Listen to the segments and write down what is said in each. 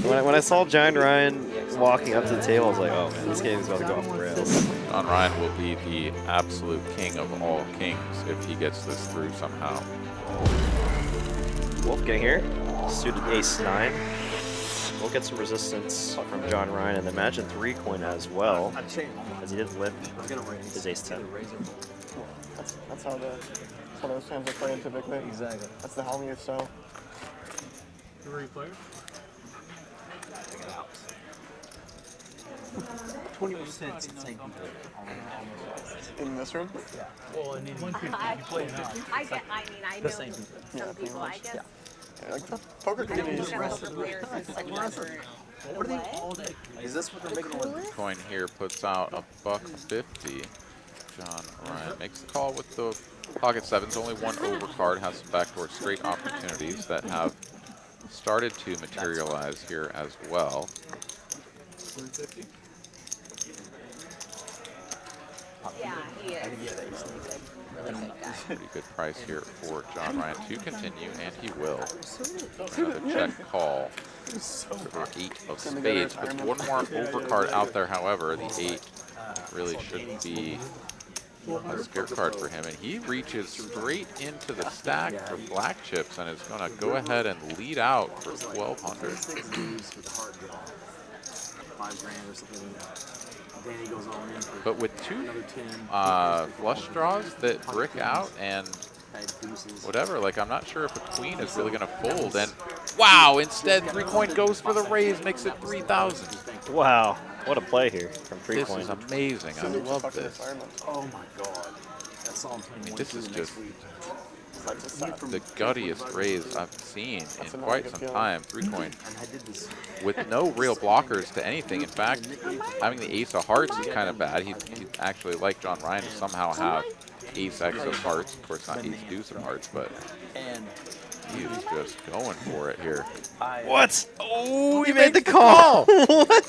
When I saw Giant Ryan walking up to the table, I was like, oh man, this game is about to go off the rails. John Ryan will be the absolute king of all kings if he gets this through somehow. Wolfgang here, suited ace-9. We'll get some resistance from John Ryan, and imagine 3-coin as well, as he did lift his ace-10. That's how those hands are played typically. Exactly. That's the Homei style. Who are you playing? 20% same people. In this room? Yeah. Well, and then you play now. I know Same people. some people, I guess. Yeah, like the poker I don't community think is poker players are so different. What are they all day? Is this what they're making with? Coin here puts out a $1.50. John Ryan makes the call with the pocket sevens. Only one overcard, has some backdoor straight opportunities that have started to materialize here as well. 150. Yeah, he is. Pretty good price here for John Ryan to continue, and he will. Another check call for 8 of spades. With one more overcard out there, however, the 8 really shouldn't be a scare card for him, and he reaches straight into the stack for black chips and is going to go ahead and lead out for 1,200. But with 2 flush draws that brick out and whatever, like I'm not sure if a queen is really going to fold. And wow, instead 3-coin goes for the raise, makes it 3,000. Wow, what a play here from 3-coin. This is amazing. I love this. Oh my god. That's all I'm I mean, this is just the guttiest raise I've seen in quite some time. 3-coin with no real blockers to anything. In fact, having the ace of hearts is kind of bad. He'd actually like John Ryan to somehow have ace X of hearts. Of course, not ace deuce of hearts, but he is just going for it here. What? Oh, he made the call! What?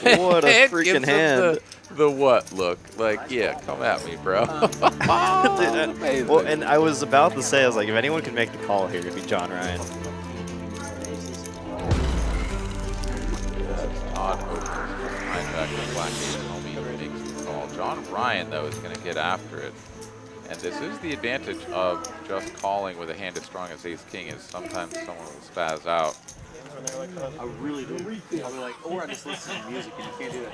What a freaking hand. The what look? Like, yeah, come at me, bro. Dude, well, and I was about to say, I was like, if anyone could make the call here, it'd be John Ryan. Odd open. Right back to black ace. Homei makes the call. John Ryan, though, is going to get after it. And this is the advantage of just calling with a hand as strong as ace-king, is sometimes someone will spaz out. I really do. I'll be like, or I just listen to music and you can't do that.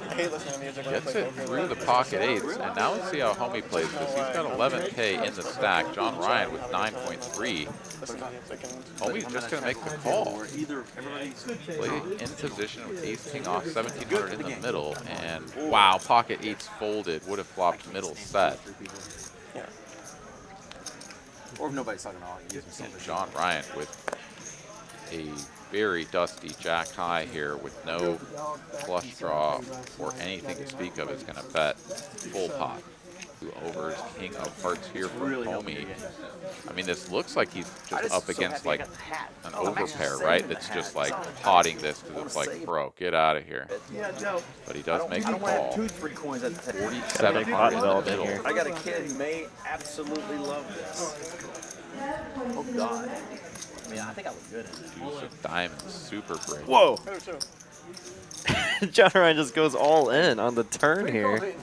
I hate listening to music when I Gets play it poker. through the pocket eights, and now let's see how Homei plays this. He's got 11K in the stack. John Ryan with 9.3. Homei's just going to make the call. Play in position with ace-king off, 1,700 in the middle, and wow, pocket eights folded. Would have flopped middle set. Or if nobody's talking all, And John Ryan with a very dusty jack high here with no flush draw or anything to speak of is going to bet full pot. Over his king of hearts here for Homei. I mean, this looks like he's just up against like an overpair, right? That's just like potting this because it's like, bro, get out of here. But he does make the call. 2-3 at 4,700 in the middle. I got a kid who may absolutely love this. Oh god. I mean, I think I was good at it. Deuce of diamonds, super great. Whoa! John Ryan just goes all in on the turn here.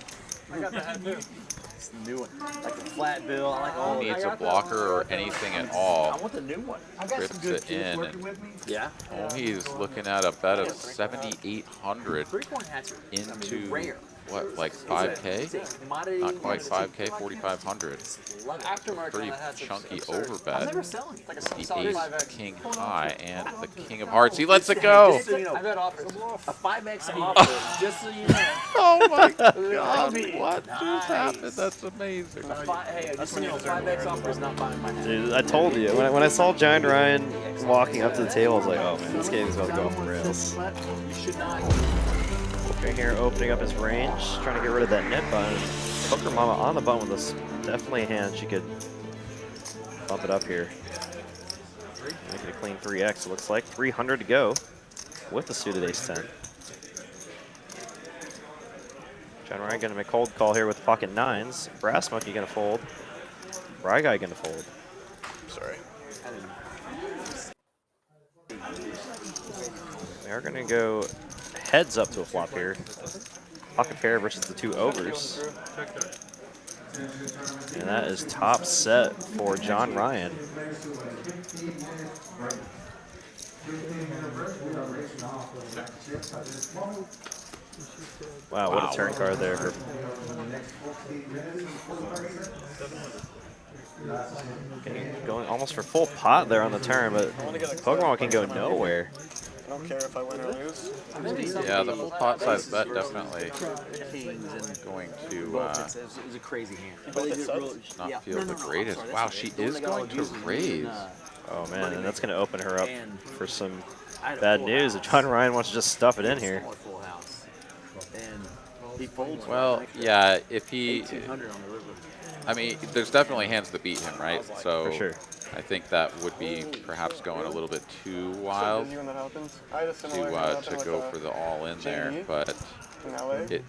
I got that too. It's the new one. Like the flat bill. I like all Who needs a blocker or anything at all? I want the new one. Trips it in. And Yeah. Homei's looking at a bet of 7,800 into what, like 5K? Not quite 5K, 4,500. Pretty chunky over bet. The ace, king high, and the king of hearts. He lets it go. I've had offers. A 5X offer, just so you know. Oh my God! What just happened? That's amazing. Hey, just so you know, 5X offer is not buying my hand. Dude, I told you. When I saw Giant Ryan walking up to the table, I was like, oh man, this game is about to go off the rails. You should not. Wolfgang here opening up his range, trying to get rid of that net button. Poker Momma on the button with this. Definitely a hand she could bump it up here. Make it a clean 3x, it looks like. 300 to go with the suited ace-10. John Ryan going to make a cold call here with pocket nines. Brass Monkey going to fold. Bry Guy going to fold. Sorry. We are going to go heads up to a flop here. Pocket pair versus the two overs. And that is top set for John Ryan. Wow, what a turn card there. Okay, going almost for full pot there on the turn, but Poker Momma can go nowhere. I don't care if I win or lose. Yeah, the full pot size bet definitely going to It was a crazy hand. not feel the greatest. Wow, she is going to raise. Oh man, and that's going to open her up for some bad news. If John Ryan wants to just stuff it in here. Well, yeah, if he, I mean, there's definitely hands that beat him, right? So For sure. I think that would be perhaps going a little bit too wild So when that happens, I had a similar thing happen to with, go for the all-in there, JD but in LA. it,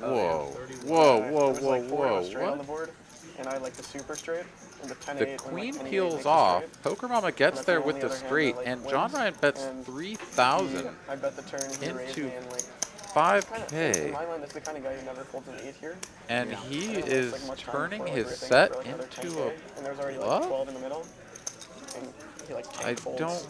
whoa, whoa, whoa, There was whoa, like 4 whoa, straight on the what? board, and I like the super straight and the 10-8. The when, queen like, 10-8 peels makes a off, straight. Poker Momma gets That's there the with only the other hand straight, that, like, and wins. John Ryan bets And 3,000, I bet the turn he raised into me and like. In 5K, my mind, that's the kind of guy who never folds an 8 here. and I he don't know, it's, is like, much time turning before, his like, ripping set for, like, another into 10K, a and there's already bluff? like 12 in the middle. And he like I tank folds. don't-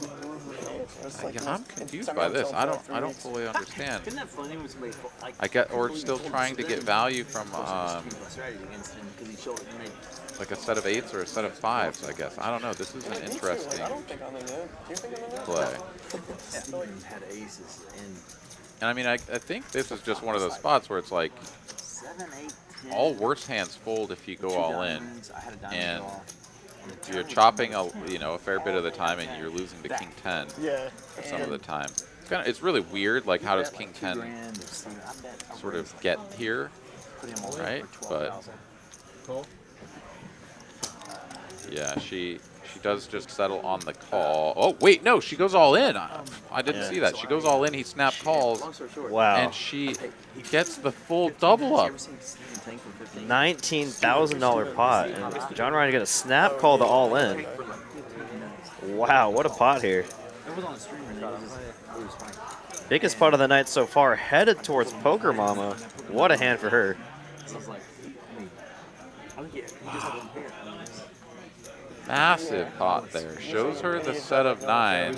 It's like, I'm confused by this. I don't fully understand. Isn't that funny when somebody like? I get, or still trying to get value from strategy against him because he showed it and like a set of 8s or a set of 5s, I guess. I don't know. This is an interesting I don't think I'm in it. Do you think I'm in it? play. Stevens had aces and And I mean, I think this is just one of those spots where it's like 7, 8, 10. all worse hands fold if you go all in, I had a diamond and draw. And the you're turn chopping a fair bit of the time, and you're losing to King 10 Yeah. some of the time. It's really weird. Like, how does King 10 grand of Steven. I bet I sort raised of get here? put him on right? for But 12,000. yeah, she does just settle on the call. Oh wait, no, she goes all in. I didn't see that. She goes all in. He snap calls, Long story short, Wow. and she gets the full double up. you ever seen Steven tank for 15? $19,000 pot. And John Ryan going to snap call the all in. Wow, what a pot here. It was on the stream and it was funny. Biggest pot of the night so far, headed towards Poker Momma. What a hand for her. So I was like, I mean, I think he just had one pair. Massive pot there. Shows her the set of 9.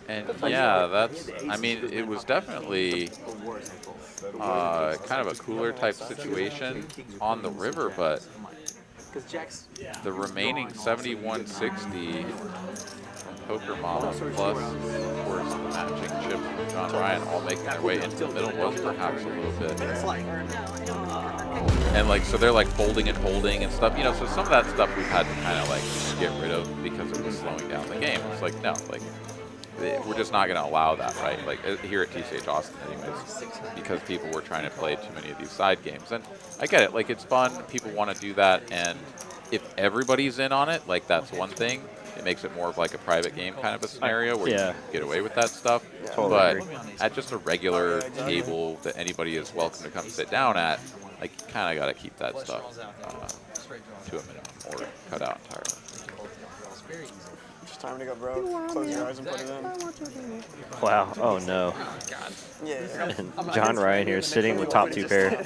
And yeah, that's, I mean, it was definitely kind of a cooler type situation on the river, but the remaining 7160 from Poker Momma plus, of course, the matching chip from John Ryan all making their way into the middle was perhaps a little bit. And like, so they're like folding and holding and stuff, so some of that stuff we've had to kind of like get rid of because it was slowing down the game. It's like, no, like, we're just not going to allow that, right? Like here at TCH Austin anyways, because people were trying to play too many of these side games. And I get it, like, it's fun, people want to do that, and if everybody's in on it, like, that's one thing. It makes it more of like a private game kind of a scenario where you can get away with that stuff. Totally but agree. at just a regular table that anybody is welcome to come sit down at, like, you kind of got to keep that stuff to a minimum or cut out entirely. It's time to go broke. Close your eyes and put it in. Wow, oh no. Yeah. And John Ryan here sitting with top 2 pair.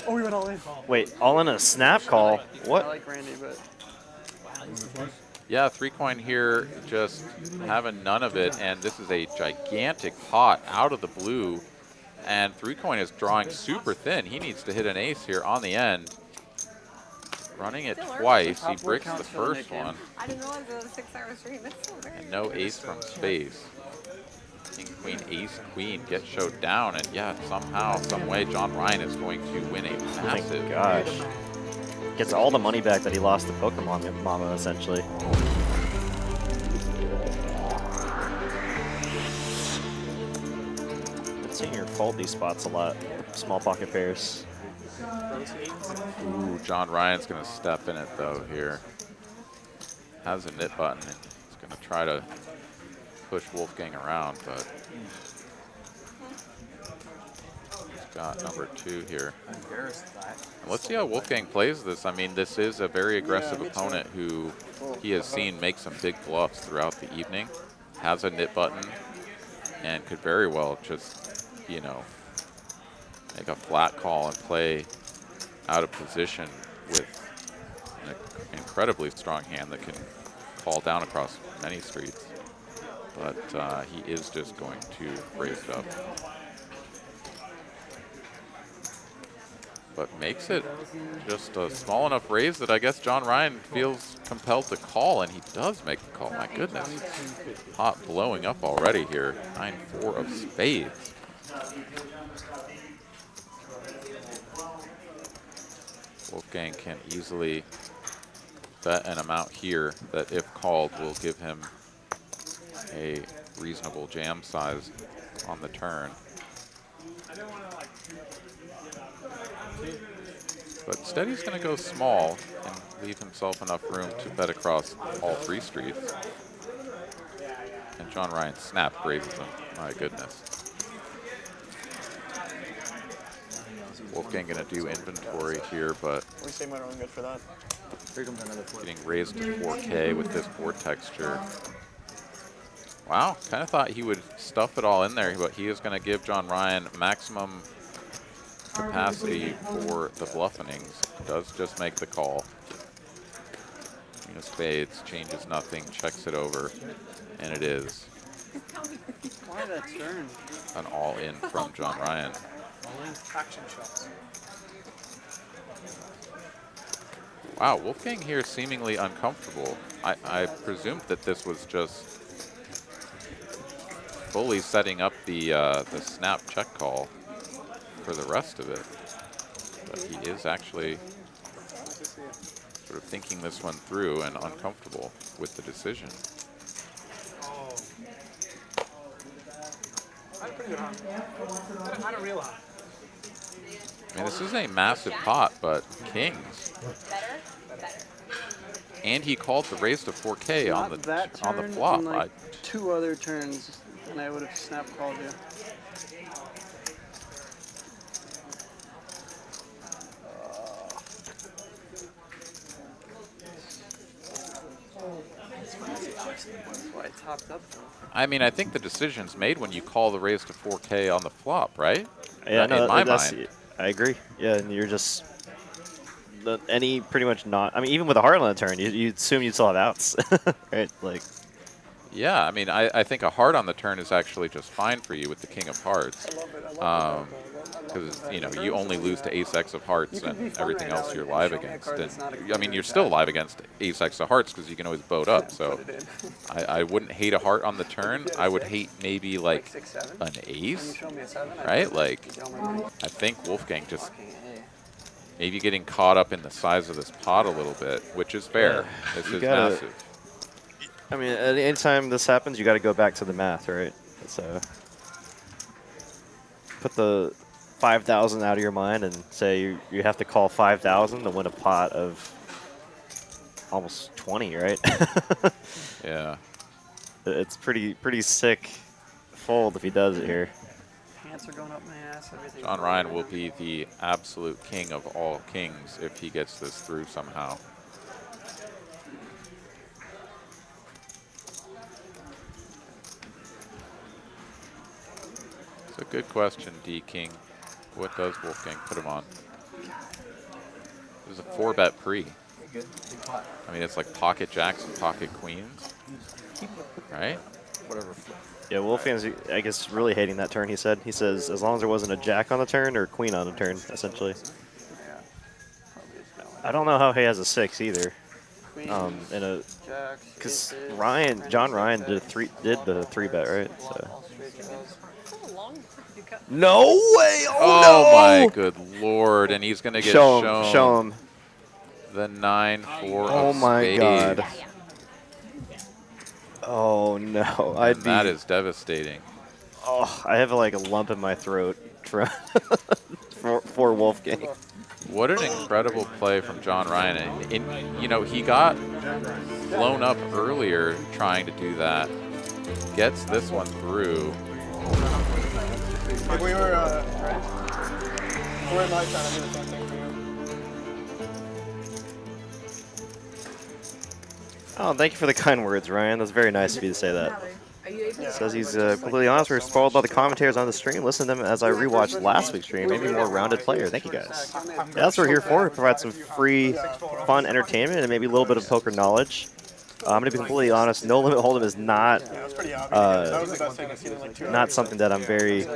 Oh, we went all in. Wait, all in a snap call? I What? like Randy, but Yeah, 3-coin here, just having none of it, and this is a gigantic pot out of the blue, and 3-coin is drawing super thin. He needs to hit an ace here on the end. Running it twice, he bricks the first one, I didn't realize it was a 6-hour stream. That's so very and no ace from space. King, queen, ace, queen get showed down, and yeah, somehow, some way, John Ryan is going to win a Oh my massive. gosh. Gets all the money back that he lost to Poker Momma, essentially. Been seeing your fold these spots a lot. Small pocket pairs. Ooh, John Ryan's going to step in it though here. Has a knit button, and he's going to try to push Wolfgang around, but got number 2 here. Embarrassed by it. And let's see how Wolfgang plays this. I mean, this is a very aggressive me too. opponent who he has seen make some big bluffs throughout the evening. Has a nit button and could very well just, you know, make a flat call and play out of position with an incredibly strong hand that can call down across many streets. But he is just going to raise it up. But makes it just a small enough raise that I guess John Ryan feels compelled to call, and he does make the call. My goodness. Pot blowing up already here. 9-4 of spades. Wolfgang can easily bet an amount here that, if called, will give him a reasonable jam size on the turn. But Steady's going to go small and leave himself enough room to bet across all 3 streets. And John Ryan snap raises him. My goodness. Wolfgang going to do inventory here, but We say my own good for that. Here comes another flip. getting raised to 4K with this board texture. Wow, kind of thought he would stuff it all in there, but he is going to give John Ryan maximum capacity for the bluffenings. Does just make the call. Queen of spades, changes nothing, checks it over, and it is Why that turn? an all-in from John Ryan. Action shots. Wow, Wolfgang here seemingly uncomfortable. I presumed that this was just fully setting up the snap check call for the rest of it. But he is actually sort of thinking this one through and uncomfortable with the decision. Oh. I had a pretty good hand. I had a real hand. I mean, this is a massive pot, but kings. And he called the raise to 4K on Not that the turn, flop. and like 2 other turns, and I would have snap called you. That's why I topped up though. I mean, I think the decision's made when you call the raise to 4K on the flop, right? Yeah, no, in my that's, mind. I agree. Yeah, and you're just any pretty much not. I mean, even with a heart on the turn, you'd assume you'd still have outs, right? Like, Yeah, I mean, I think a heart on the turn is actually just fine for you with the king of hearts. Because, you know, you only lose to ace-x of hearts and everything else you're live against. And, I mean, you're still live against ace-x of hearts because you can always boat up. So I wouldn't hate a heart on the turn. I would hate maybe, like, an ace, right? Like, I think Wolfgang just maybe getting caught up in the size of this pot a little bit, which is fair. This is massive. I mean, anytime this happens, you got to go back to the math, right? So put the 5,000 out of your mind and say you have to call 5,000 to win a pot of almost 20, right? Yeah. It's pretty sick fold if he does it here. Pants are going up my ass. Everything. John Ryan will be the absolute king of all kings if he gets this through somehow. It's a good question, D King. What does Wolfgang put him on? This is a 4-bet pre. Good. Big pot. I mean, it's like pocket jacks and pocket queens, right? Whatever flip. Yeah, Wolfgang's, I guess, really hating that turn, he said. He says as long as there wasn't a jack on the turn or queen on the turn, essentially. I don't know how he has a 6 either. Because John Ryan did the 3-bet, right? So. No way! Oh no! My good lord! And he's gonna get show him the 9-4 Oh of my spades. god! Oh no! That is devastating. Oh, I have like a lump in my throat for Wolfgang. What an incredible play from John Ryan. And you know, he got blown up earlier trying to do that. Gets this one through. We were We're in my turn. I do the same thing for you. Oh, thank you for the kind words, Ryan. That's very nice of you to say that. Says he's completely honest. We're spoiled by the commentators on the stream. Listen to them as I rewatched last week's stream. Maybe more rounded player. Thank you guys. Yeah, that's what we're here for. We provide some free, fun entertainment and maybe a little bit of poker knowledge. I'm going to be completely honest. No Limit Hold'em is not not something that I'm very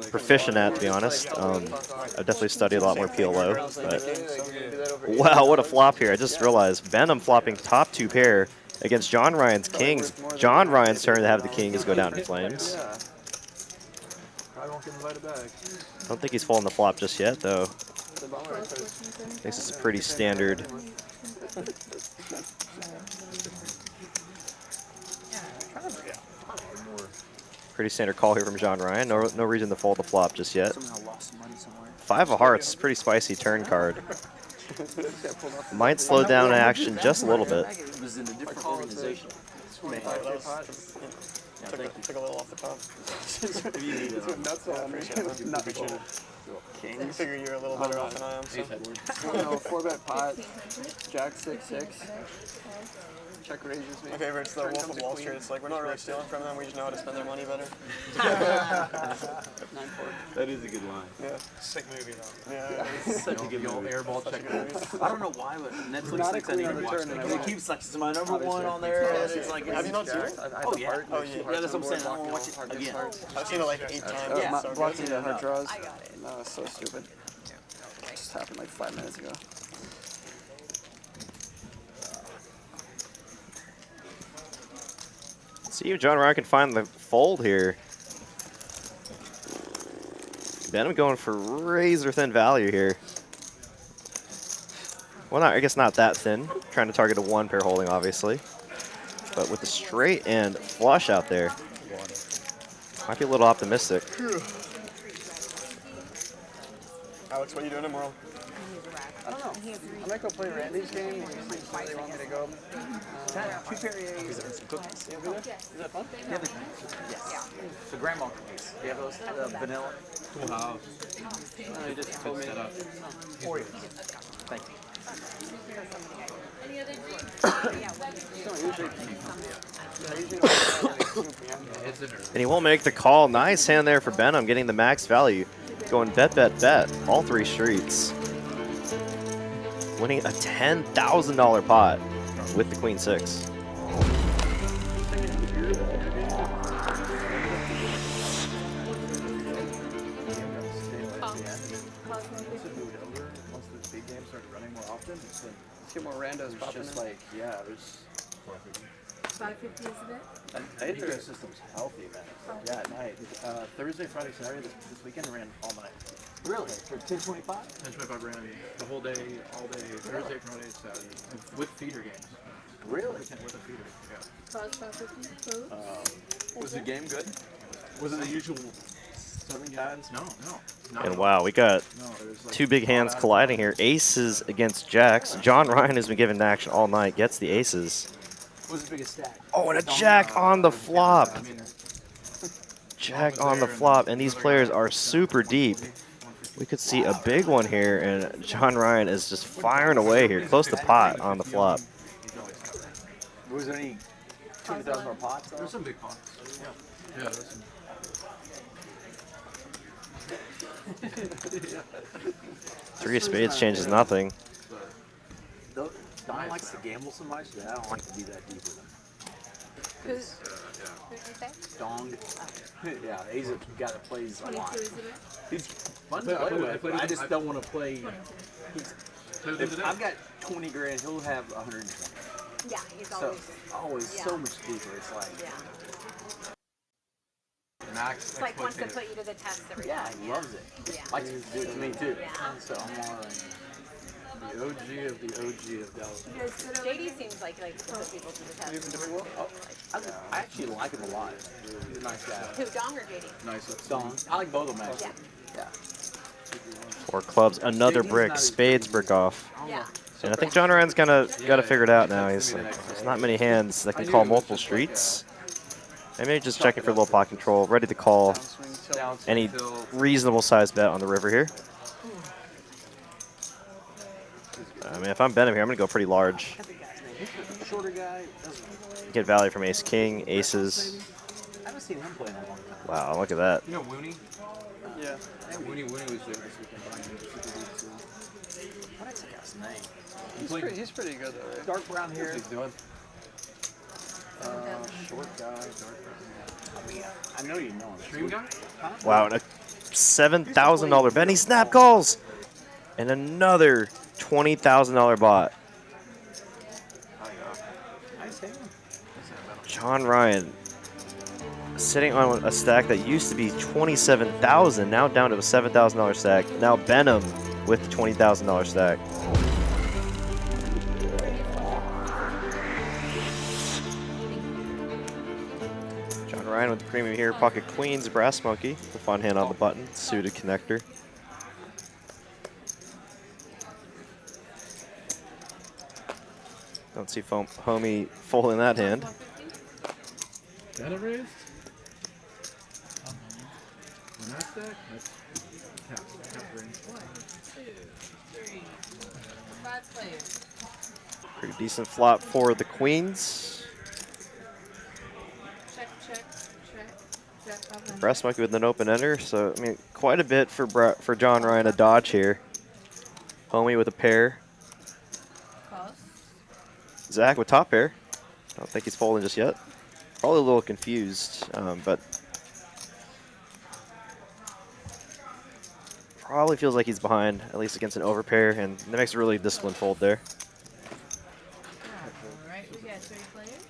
proficient at, to be honest. I've definitely studied a lot more PLO. But wow, what a flop here. I just realized Benham flopping top 2 pair against John Ryan's kings. John Ryan's turn to have the kings go down in flames. I don't think he's falling the flop just yet, though. I think this is pretty standard. Pretty standard call here from John Ryan. No reason to fold the flop just yet. 5 of hearts, pretty spicy turn card. Might slow down action just a little bit. It was in a different organization. Took a little off the top. I figure you're a little better off than I am. So. 4-bet pot, Jack 6-6. Check raises me. My favorite's the Wolf of Wall Street. It's like we're not really stealing from them. We just know how to spend their money better. 9-4. That is a good line. Yeah. Sick movie though. Yeah. Such a good movie. Airball check. I don't know why, but Netflix thinks I need to watch it. It keeps like it's my number one on there. It's like, have you not seen it? Oh yeah. Oh yeah. Yeah, that's what I'm saying. I want to watch it again. I've seen it like 8 times. Yeah. It's so Blocking good. the hard draws. I got it. No, it's so stupid. Just happened like 5 minutes ago. See if John Ryan can find the fold here. Benham going for razor thin value here. Well, I guess not that thin. Trying to target a 1 pair holding, obviously. But with the straight and flush out there, might be a little optimistic. Alex, what are you doing tomorrow? I don't know. I might go play Randy's game. Where they want me to go. 2 pair A's and some cookies. Is that fun? Yes. The grandma cookies. Do you have those? Vanilla? Cool house. They just told me. Oreos. Thank you. And he won't make the call. Nice hand there for Benham, getting the max value. Going bet, bet, bet. All 3 streets. Winning a $10,000 pot with the Queen 6. Let's get more randos popping in. Like, yeah, there's 550 is a bit? the ecosystem's healthy, man. Yeah, at night. Thursday, Friday, Saturday, this weekend I ran all night. Really? For 1025? 1025 ran the whole day, all day, Thursday, Friday, Saturday, with feeder games. Really? With a feeder, yeah. Cost 550? Was the game good? Was it the usual 7 guys? No. And wow, we got Like 2 big hands colliding here. Aces against jacks. John Ryan has been given action all night. Gets the aces. What's the biggest stack? Oh, and a jack on the flop. Jack on the flop. And these players are super deep. We could see a big one here, and John Ryan is just firing away here. Close to pot on the flop. Was there any $200,000 pots? There's some big pots. Yeah, there's some. 3 of spades changes nothing. Don likes to gamble so much that I don't like to be that deep with him. Who's? Who'd you say? Dong. Yeah, he's a guy that plays a lot. 22 is a bit? He's fun to play with, but I just don't want to play. If I've got 20 grand, he'll have 120. Yeah, he's So always. so much deeper. It's like, Yeah. Max It's like wants to put you to the test every yeah, time. he loves it. Yeah. Likes to do it to me too. Yeah. So I'm all like, the OG of the OG of Dallas. JD seems like to put people to the test. I actually like him a lot. He's a nice guy. Who, Dong or JD? Nice. Dong. I like both of them actually. Yeah. Yeah. 4 clubs, another brick, spades brick off. Yeah. And I think John Ryan's got it figured out now. He's like, there's not many hands that can call multiple streets. And maybe just checking for a little pot control, ready to call any reasonable sized bet on the river here. I mean, if I'm Benham here, I'm going to go pretty large. Shorter guy. Get value from ace king, aces. I haven't seen him play in a long time. Wow, look at that. You know Wooney? Yeah. Wooney was there this weekend playing Super League too. What is that guy's name? He's pretty good though, right? Dark brown hair. What's he doing? Short guy, dark brown hair. I mean, I know you know him. Stream guy? Wow, and a $7,000 Benny snap calls. And another $20,000 bot. John Ryan sitting on a stack that used to be $27,000, now down to a $7,000 stack. Now Benham with the $20,000 stack. John Ryan with the premium here. Pocket queens, brass monkey. The fun hand on the button. Suited connector. Don't see Homei folding that hand. Got it raised? On that stack? That's cap range. 1, 2, 3, 5 players. Pretty decent flop for the queens. Check, check, check. Check. Brass monkey with an open ender, so I mean quite a bit for John Ryan to dodge here. Homei with a pair. Close. Zach with top pair. I don't think he's folding just yet. Probably a little confused, but probably feels like he's behind, at least against an overpair, and that makes a really disciplined fold there. Alright, we got 3 players.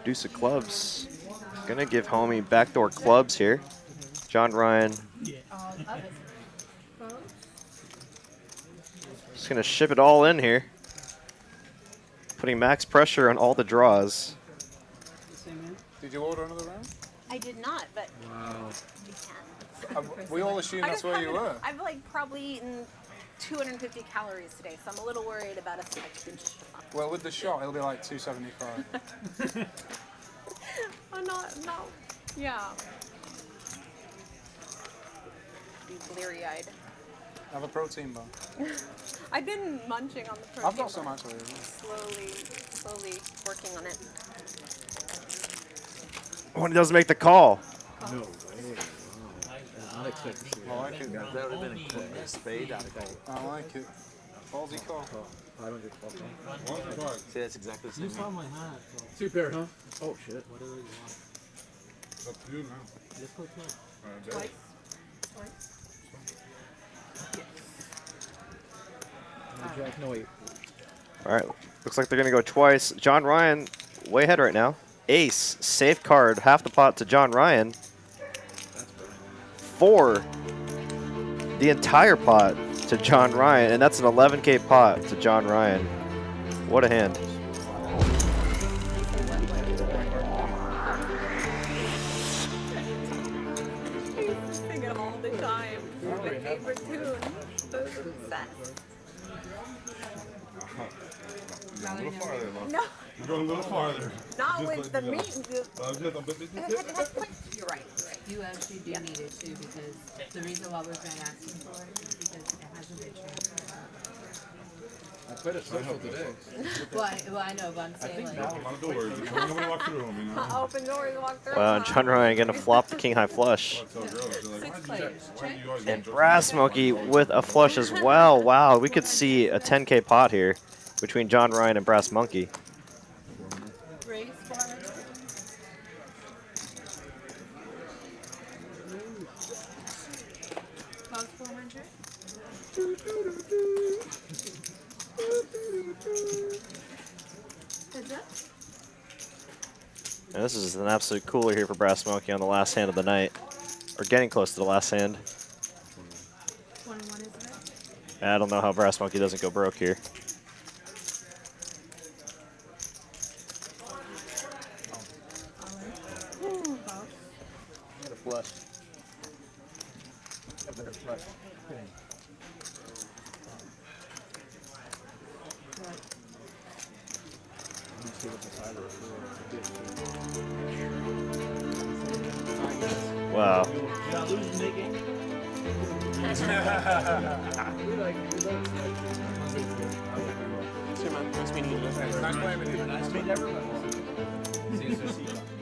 Deuce of clubs. Gonna give Homei backdoor clubs here. John Ryan All of it. Close. just gonna ship it all in here. Putting max pressure on all the draws. Did you order another round? I did not, but Wow. you can. We all assume that's where you were. I've like probably eaten 250 calories today, so I'm a little worried about a second shot. Well, with the shot, it'll be like 275. I'm not, yeah. Be bleary-eyed. Have a protein bar. I've been munching on the protein. I've got some bar. actually. Slowly working on it. When he doesn't make the call. No way. Wow. Unexpected. I like it. That would have been a spade out of gold. I like it. Ballsy call. 500. See, that's exactly the same. Two pair, huh? Oh shit. Twice. Jack, no wait. All right, looks like they're gonna go twice. John Ryan way ahead right now. Ace, safe card, half the pot to John Ryan. 4, the entire pot to John Ryan, and that's an 11K pot to John Ryan. What a hand. Sing it all the time. My favorite tune. Those are obsessed. No. You're going a little farther. Not with the meat. You're right. You actually do need it too, because the reason why we've been asking for it is because it hasn't been transferred. I played a social today. Well, I know, but I'm saying like. Open my doors. I'm going to walk through them, you know. Open doors, walk through. Wow, and John Ryan gonna flop the king high flush. I tell girls, they're like, 6 players. Check. And Brass Monkey with a flush as well. Wow, we could see a 10K pot here between John Ryan and Brass Monkey. Raise 400. Close 400. Heads up. And this is an absolute cooler here for Brass Monkey on the last hand of the night. Or getting close to the last hand. 21 is it? I don't know how Brass Monkey doesn't go broke here. Got a flush. Got a better flush. Wow. You're not losing the game. See you, man. Nice meeting you. Nice playing with you. Nice meeting everyone. See you soon.